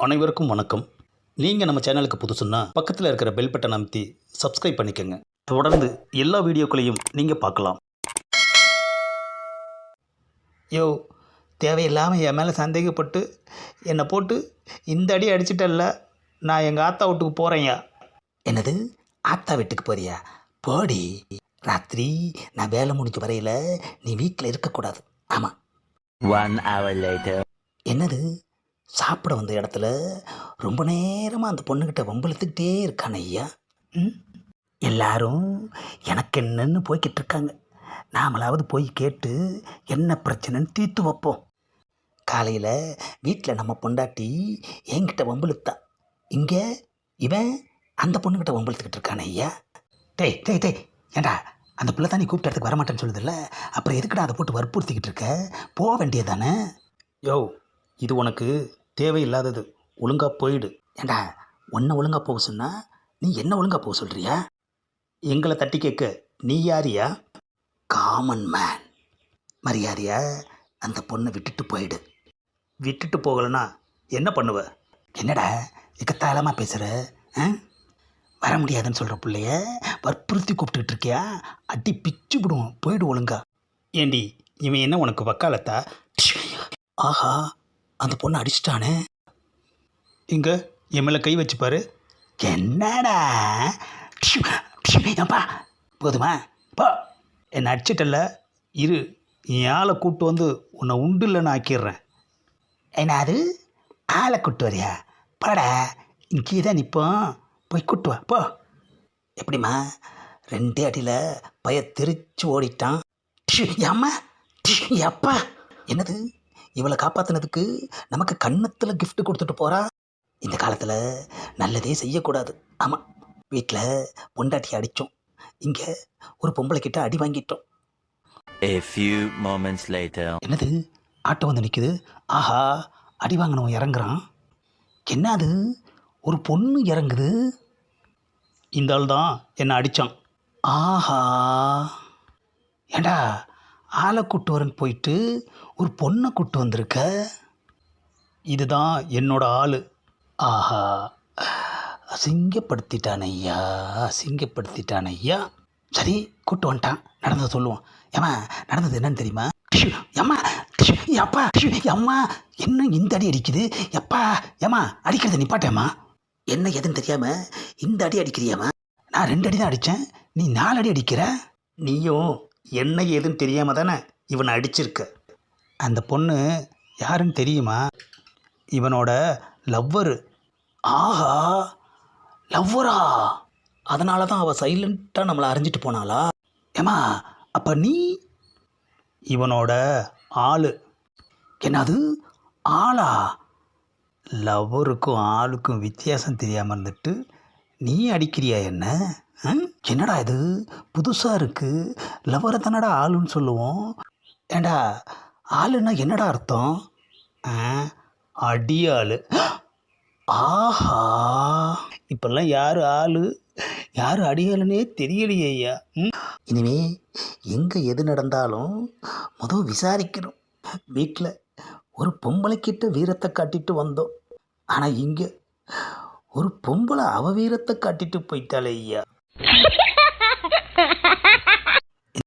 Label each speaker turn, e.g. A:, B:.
A: அனைவருக்கும் வணக்கம். நீங்கள் நம்ம சேனலுக்கு புதுசுன்னா பக்கத்தில் இருக்கிற பெல் பட்டன் அமைத்தி சப்ஸ்கிரைப் பண்ணிக்கோங்க. தொடர்ந்து எல்லா வீடியோக்களையும் நீங்கள் பார்க்கலாம். யோ, தேவையில்லாமல் என் மேலே சந்தேகப்பட்டு என்னை போட்டு இந்த அடி அடிச்சிட்டல்ல, நான் எங்கள் ஆத்தா வீட்டுக்கு போகிறேன்யா. என்னது, ஆத்தா வீட்டுக்கு போறியா? போடி. ராத்திரி நான் வேலை முடிஞ்ச வரையில் நீ வீட்டில் இருக்கக்கூடாது. ஆமாம்.
B: 1 hour later.
A: என்னது, சாப்பிட வந்த இடத்துல ரொம்ப நேரமாக அந்த பொண்ணுக்கிட்ட வம்பிழுத்துக்கிட்டே இருக்கான ஐயா. எல்லாரும் எனக்கு என்னன்னு போய்கிட்டு இருக்காங்க. நாமளாவது போய் கேட்டு என்ன பிரச்சனைன்னு தீர்த்து வைப்போம். காலையில் வீட்டில் நம்ம பொண்டாட்டி என்கிட்ட வம்பிழுத்தா, இங்கே இவன் அந்த பொண்ணுக்கிட்ட வம்பிழுத்துக்கிட்டு இருக்கான ஐயா. டேய் டேய் டேய், ஏண்டா அந்த பிள்ளை தான் நீ கூப்பிட்ட இடத்துக்கு வரமாட்டேன்னு சொல்லுதில்ல, அப்புறம் எதுக்குடா அதை போட்டு வற்புறுத்திக்கிட்டு இருக்க? போக வேண்டியதானே? யோ, இது உனக்கு தேவையில்லாதது. ஒழுங்காக போயிடு. ஏண்டா, உன்னை ஒழுங்காக போக சொன்னா நீ என்ன ஒழுங்காக போக சொல்கிறியா? எங்களை தட்டி கேட்க நீ யாரியா? Common man. மரியாதையா அந்த பொண்ணை விட்டுட்டு போயிடு. விட்டுட்டு போகலைன்னா என்ன பண்ணுவ? என்னடா இக்கத்தாளமாக பேசுகிற? வர முடியாதுன்னு சொல்கிற பிள்ளைய வற்புறுத்தி கூப்பிட்டுக்கிட்டு இருக்கியா? அடி பிச்சு விடுவோம். போயிடு ஒழுங்கா. ஏண்டி, இவன் என்ன உனக்கு வக்காலத்தா? ஆஹா, அந்த பொண்ணை அடிச்சிட்டானே. இங்கே என் மேலே கை வச்சுப்பாரு. என்னடா? அப்பா போதுமா? பா, என்னை அடிச்சிட்டல்ல, இரு, என் ஆளை கூப்பிட்டு வந்து உன்னை உண்டு இல்லைன்னு ஆக்கிடுறேன். என்ன அது, ஆளை கூப்பிட்டு வரியா? பாடா, இங்கே தான் நிற்போம், போய் கூட்டு வா போ. எப்படிம்மா? 2 அடியில் பய தெரிச்சு ஓடிட்டான். அம்மா, அப்பா. என்னது, இவளை காப்பாற்றினதுக்கு நமக்கு கன்னத்தில் gift கொடுத்துட்டு போகிறா. இந்த காலத்தில் நல்லதே செய்யக்கூடாது. ஆமாம், வீட்டில் பொண்டாட்டி அடித்தோம், இங்கே ஒரு பொம்பளை கிட்ட அடி வாங்கிட்டோம்.
B: A few moments later.
A: என்னது, ஆட்டோ வந்து நிற்குது. ஆஹா, அடி வாங்கினவன் இறங்குறான். என்ன அது, ஒரு பொண்ணு இறங்குது. இந்த ஆள் தான் என்னை அடித்தான். ஆஹா, ஏண்டா ஆளை கூட்டு வரேன்னு போயிட்டு ஒரு பொண்ணை கூட்டு வந்திருக்க. இதுதான் என்னோட ஆள். ஆஹா, அசிங்கப்படுத்திட்டான் ஐயா, அசிங்கப்படுத்திட்டான் ஐயா. சரி, கூட்டு வந்துட்டான், நடந்ததை சொல்லுவோம். ஏம்மா, நடந்தது என்னன்னு தெரியுமா? ஏம்மா, அப்பா, அம்மா, என்ன இந்த அடி அடிக்குது? எப்பா, ஏம்மா, அடிக்கிறத நிப்பாட்டேம்மா. என்ன எதுன்னு தெரியாமல் இந்த அடி அடிக்கிறியாம்மா? நான் 2 அடி தான் அடித்தேன், நீ 4 அடி அடிக்கிற. நீயும் என்ன ஏதுன்னு தெரியாமல் தானே இவனை அடிச்சிருக்க. அந்த பொண்ணு யாருன்னு தெரியுமா? இவனோட லவ்வரு. ஆஹா, லவ்வரா? அதனால தான் அவள் சைலண்ட்டாக நம்மளை அறிஞ்சிட்டு போனாளா? ஏம்மா, அப்போ நீ இவனோட ஆள். என்னது, ஆளா? லவ்வருக்கும் ஆளுக்கும் வித்தியாசம் தெரியாமல் இருந்துட்டு நீ அடிக்கிறியா என்ன? என்னடா இது புதுசாக இருக்குது. லவ்வரை தானடா ஆளுன்னு சொல்லுவோம். ஏண்டா, ஆளுன்னா என்னடா அர்த்தம்? அடியாள். ஆஹா, இப்பெல்லாம் யார் ஆள் யார் அடியாளுன்னே தெரியலையே ஐயா. இனிமே எங்கே எது நடந்தாலும் முதல் விசாரிக்கணும். வீட்டில் ஒரு பொம்பளைக்கிட்ட வீரத்தை காட்டிட்டு வந்தோம், ஆனால் இங்கே ஒரு பொம்பளை அவ வீரத்தை காட்டிட்டு போயிட்டாளே ஐயா.